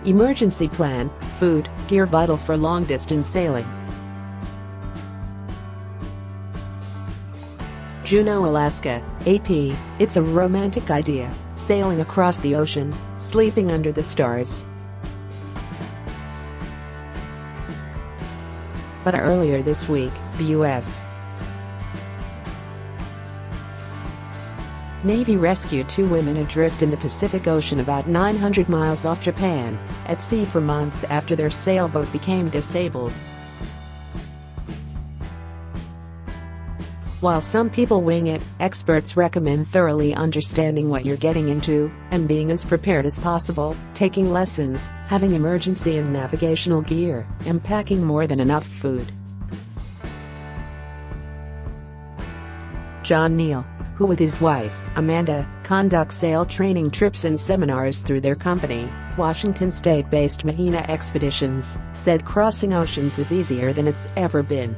Emergency plan, food, gear vital for long-distance sailing. Juneau, Alaska, AP, it's a romantic idea, sailing across the ocean, sleeping under the stars. But earlier this week, the U.S. Navy rescued 2 women adrift in the Pacific Ocean about 900 miles off Japan, at sea for months after their sailboat became disabled. While some people wing it, experts recommend thoroughly understanding what you're getting into and being as prepared as possible, taking lessons, having emergency and navigational gear, and packing more than enough food. John Neal, who with his wife, Amanda, conducts sail training trips and seminars through their company, Washington State-based Mahina Expeditions, said crossing oceans is easier than it's ever been.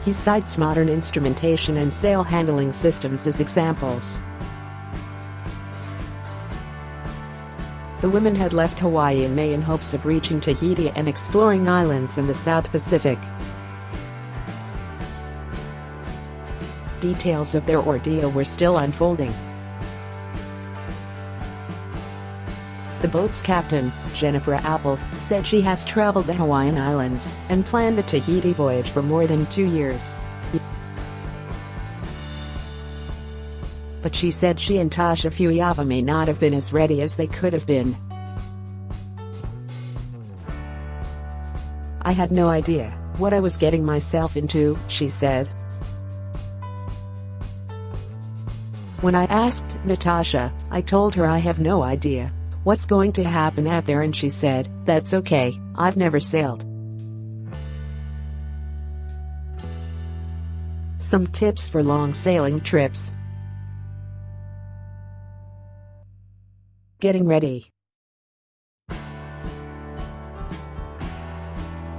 He cites modern instrumentation and sail handling systems as examples. The women had left Hawaii in May in hopes of reaching Tahiti and exploring islands in the South Pacific. Details of their ordeal were still unfolding. The boat's captain, Jennifer Apple, said she has traveled the Hawaiian Islands and planned the Tahiti voyage for more than 2 years. But she said she and Tasha Fuyava may not have been as ready as they could have been. "I had no idea what I was getting myself into," she said. "When I asked Natasha, I told her I have no idea what's going to happen out there, and she said, 'That's okay, I've never sailed.'" Some tips for long sailing trips. Getting ready.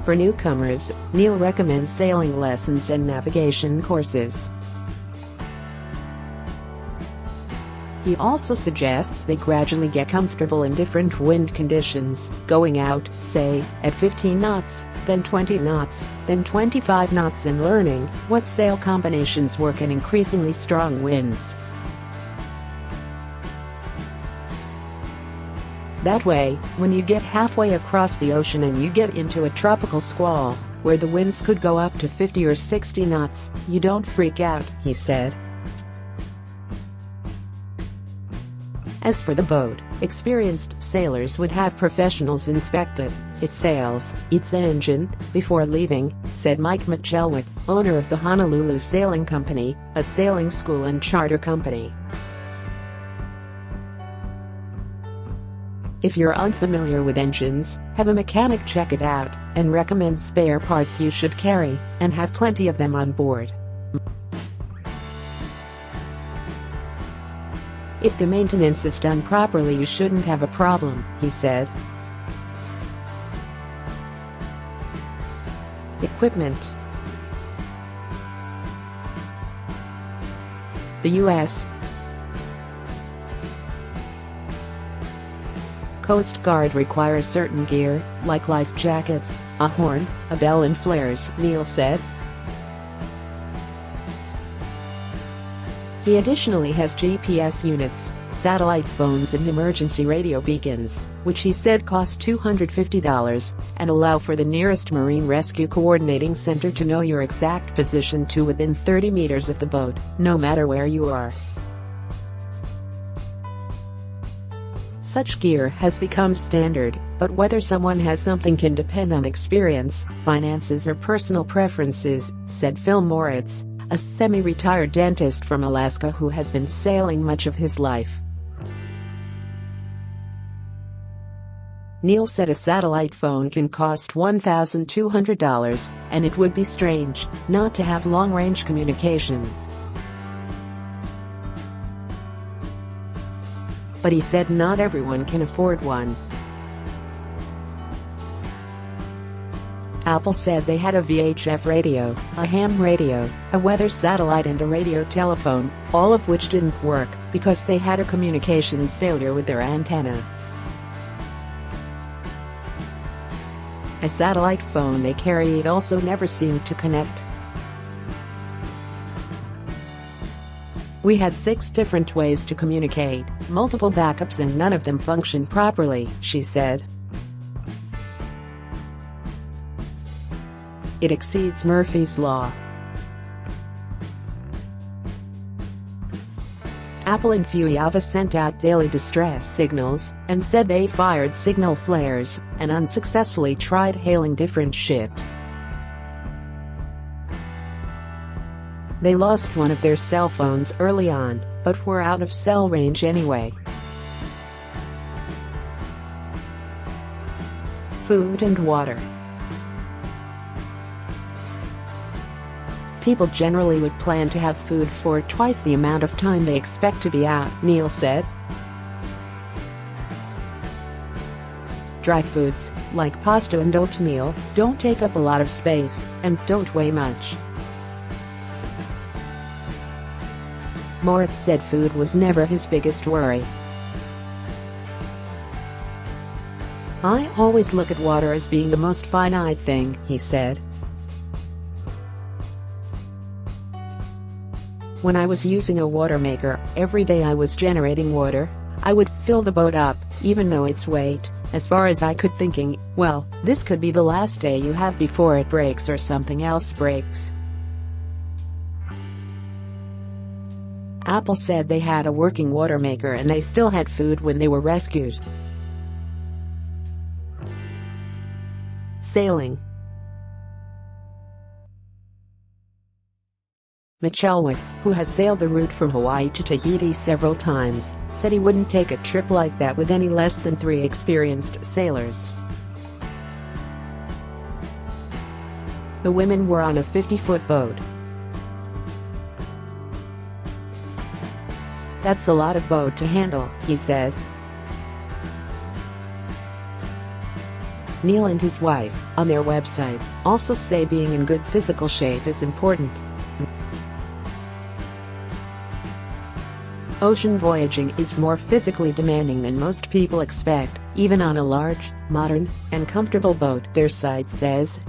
For newcomers, Neal recommends sailing lessons and navigation courses. He also suggests they gradually get comfortable in different wind conditions, going out, say, at 15 knots, then 20 knots, then 25 knots, and learning what sail combinations work in increasingly strong winds. That way, when you get halfway across the ocean and you get into a tropical squall, where the winds could go up to 50 or 60 knots, you don't freak out, he said. As for the boat, experienced sailors would have professionals inspect it, its sails, its engine, before leaving, said Mike McElwitt, owner of the Honolulu Sailing Company, a sailing school and charter company. If you're unfamiliar with engines, have a mechanic check it out, and recommend spare parts you should carry, and have plenty of them on board. If the maintenance is done properly, you shouldn't have a problem, he said. Equipment. The U.S. Coast Guard requires certain gear, like life jackets, a horn, a bell, and flares, Neal said. He additionally has GPS units, satellite phones, and emergency radio beacons, which he said cost $250, and allow for the nearest Marine Rescue Coordinating Center to know your exact position to within 30 meters of the boat, no matter where you are. Such gear has become standard, but whether someone has something can depend on experience, finances, or personal preferences, said Phil Moritz, a semi-retired dentist from Alaska who has been sailing much of his life. Neal said a satellite phone can cost $1,200, and it would be strange not to have long-range communications. But he said not everyone can afford one. Apple said they had a VHF radio, a ham radio, a weather satellite, and a radio telephone, all of which didn't work, because they had a communications failure with their antenna. A satellite phone they carried also never seemed to connect. We had 6 different ways to communicate, multiple backups, and none of them functioned properly, she said. It exceeds Murphy's Law. Apple and Fuyava sent out daily distress signals and said they fired signal flares and unsuccessfully tried hailing different ships. They lost one of their cell phones early on, but were out of cell range anyway. Food and water. People generally would plan to have food for twice the amount of time they expect to be out, Neil said. Dry foods, like pasta and oatmeal, don't take up a lot of space and don't weigh much. Moritz said food was never his biggest worry. I always look at water as being the most finite thing, he said. When I was using a water maker, every day I was generating water. I would fill the boat up, even though its weight, as far as I could, thinking, well, this could be the last day you have before it breaks or something else breaks. Apple said they had a working water maker and they still had food when they were rescued. Sailing. Mitch Elwood, who has sailed the route from Hawaii to Tahiti several times, said he wouldn't take a trip like that with any less than 3 experienced sailors. The women were on a 50-foot boat. That's a lot of boat to handle, he said. Neil and his wife, on their website, also say being in good physical shape is important. Ocean voyaging is more physically demanding than most people expect, even on a large, modern, and comfortable boat, their site says.